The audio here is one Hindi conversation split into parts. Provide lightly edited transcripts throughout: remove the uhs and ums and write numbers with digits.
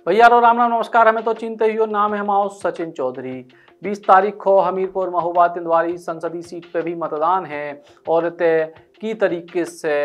भैया रो राम राम नमस्कार। हमें तो चिंता ही हो, नाम है हमारा सचिन चौधरी। 20 तारीख को हमीरपुर महोबा तिंदवारी संसदीय सीट पे भी मतदान है और तय की तरीके से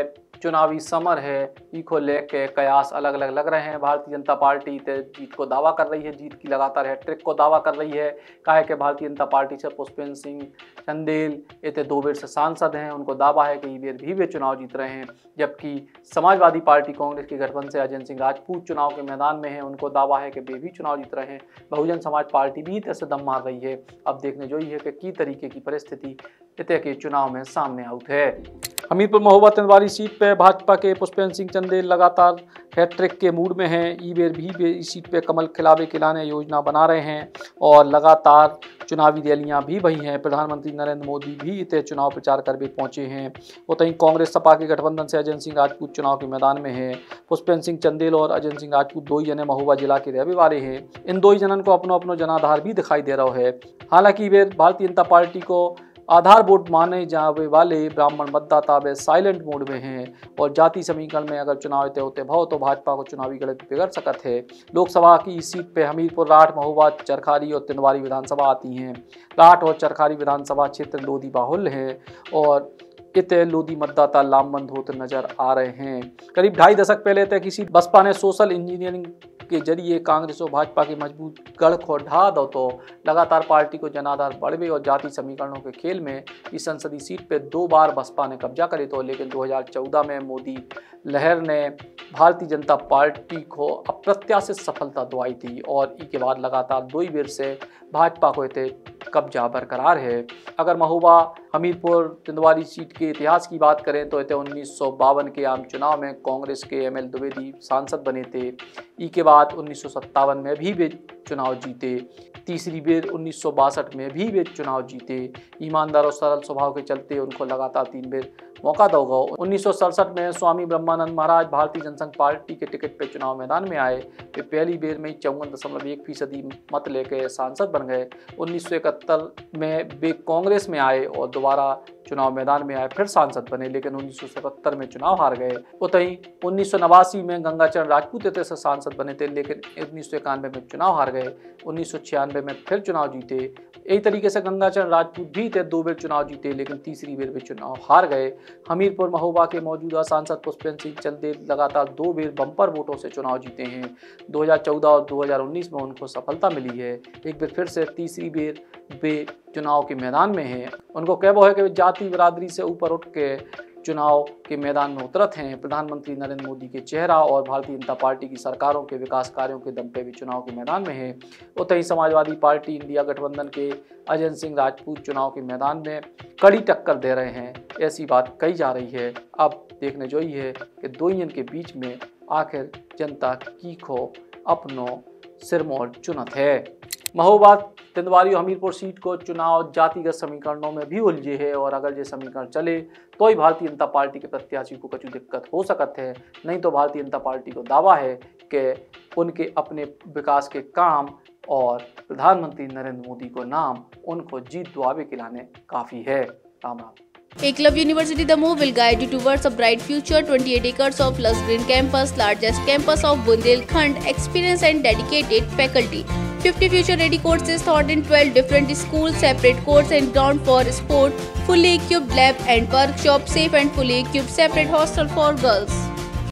चुनावी समर है। इको लेके कयास अलग अलग लग रहे हैं। भारतीय जनता पार्टी जीत को दावा कर रही है, जीत की लगातार हैट्रिक को दावा कर रही है। काहे के भारतीय जनता पार्टी से पुष्पेंद्र सिंह चंदेल इतने 2 बार से सांसद हैं, उनको दावा है कि ये बार भी वे चुनाव जीत रहे हैं। जबकि समाजवादी पार्टी कांग्रेस के गठबंधन से अजय सिंह राजपूत चुनाव के मैदान में हैं, उनको दावा है कि वे भी चुनाव जीत रहे हैं। बहुजन समाज पार्टी भी इतने से दम मार रही है। अब देखने जो है कि की तरीके की परिस्थिति इतने के चुनाव में सामने आउट है। हमीरपुर महोबा तिंदवारी सीट पे भाजपा के पुष्पेंद्र सिंह चंदेल लगातार हैट्रिक के मूड में हैं। ई बेर भी इस सीट पे कमल खिलाने योजना बना रहे हैं और लगातार चुनावी रैलियां भी भई हैं। प्रधानमंत्री नरेंद्र मोदी भी इतने चुनाव प्रचार कर भी पहुंचे हैं। उतहीं कांग्रेस सपा के गठबंधन से अजय सिंह राजपूत चुनाव के मैदान में है। पुष्पेंद्र सिंह चंदेल और अजय सिंह राजपूत 2 ही जने महोबा जिला के रहने वाले हैं। इन 2 ही जनन को अपनो जनाधार भी दिखाई दे रहा है। हालांकि वे भारतीय जनता पार्टी को आधार वोट माने जाने वाले ब्राह्मण मतदाता वे साइलेंट मोड में हैं और जाति समीकरण में अगर चुनाव होते भाव तो भाजपा को चुनावी गणित बिगड़ सकत है। लोकसभा की इस सीट पे हमीरपुर, राठ, महोबा, चरखारी और तिंदवारी विधानसभा आती हैं। राठ और चरखारी विधानसभा क्षेत्र लोधी बाहुल है और इतने लोधी मतदाता लामबंद होते नजर आ रहे हैं। करीब 2.5 दशक पहले तक किसी बसपा ने सोशल इंजीनियरिंग के जरिए कांग्रेस और भाजपा की मजबूत गढ़ को ढा दो तो लगातार पार्टी को जनाधार बढ़वे और जाति समीकरणों के खेल में इस संसदीय सीट पे 2 बार बसपा ने कब्जा करे तो, लेकिन 2014 में मोदी लहर ने भारतीय जनता पार्टी को अप्रत्याशित सफलता दुआई थी और इसके बाद लगातार 2 ही बार से भाजपा को इतने कब्जा बरकरार है। अगर महोबा हमीरपुर तिंदवारी सीट के इतिहास की बात करें तो 1952 के आम चुनाव में कांग्रेस के एमएल द्विवेदी सांसद बने थे। इसके बाद 1957 में भी वे चुनाव जीते। तीसरी बार 1962 में भी वे चुनाव जीते। ईमानदार और सरल स्वभाव के चलते उनको लगातार 3 बार मौका दोगा। 1967 में स्वामी ब्रह्मानंद महाराज भारतीय जनसंघ पार्टी के टिकट पर चुनाव मैदान में आए। वे पहली बार में 54.1% मत लेकर सांसद बन गए। 1971 में वे कांग्रेस में आए और दोबारा चुनाव मैदान में आए, फिर सांसद बने, लेकिन 1977 में चुनाव हार गए। उतहीं 1989 में गंगाचरण राजपूत इतने से सांसद बने थे, लेकिन 1991 में चुनाव हार गए। 1996 में फिर चुनाव जीते। यही तरीके से गंगाचरण राजपूत भी थे, 2 बार चुनाव जीते, लेकिन तीसरी बार भी चुनाव हार गए। हमीरपुर महोबा के मौजूदा सांसद पुष्पेंद्र सिंह चंदेल लगातार 2 बार बम्पर वोटों से चुनाव जीते हैं। 2014 और 2019 में उनको सफलता मिली है। एक बार फिर से तीसरी बार वे चुनाव के मैदान में हैं। उनको कहना है कि वे जाति बिरादरी से ऊपर उठ के चुनाव के मैदान में उतरत हैं। प्रधानमंत्री नरेंद्र मोदी के चेहरा और भारतीय जनता पार्टी की सरकारों के विकास कार्यों के दम पे भी चुनाव के मैदान में है। उतहीं समाजवादी पार्टी इंडिया गठबंधन के अजय सिंह राजपूत चुनाव के मैदान में कड़ी टक्कर दे रहे हैं, ऐसी बात कही जा रही है। अब देखने जो ही है कि 2 ही के बीच में आखिर जनता की को अपनो सिरमौर चुनत है। महोबा तिंदवारी हमीरपुर सीट को चुनाव जातिगत समीकरणों में भी उलझे है और अगर ये समीकरण चले तो ही भारतीय जनता पार्टी के प्रत्याशी को कुछ दिक्कत हो सकती है। नहीं तो भारतीय जनता पार्टी को दावा है कि उनके अपने विकास के काम और प्रधानमंत्री नरेंद्र मोदी को नाम उनको जीत दुआवे खिलाने काफ़ी है। Ram Ram. Eklavya University Damoh will guide you towards a bright future. 28 acres of lush green campus, largest campus of Bundelkhand, experienced and dedicated faculty. 50 future-ready courses taught in 12 different schools, separate courts and ground for sport, fully equipped lab and workshop, safe and fully equipped separate hostel for girls.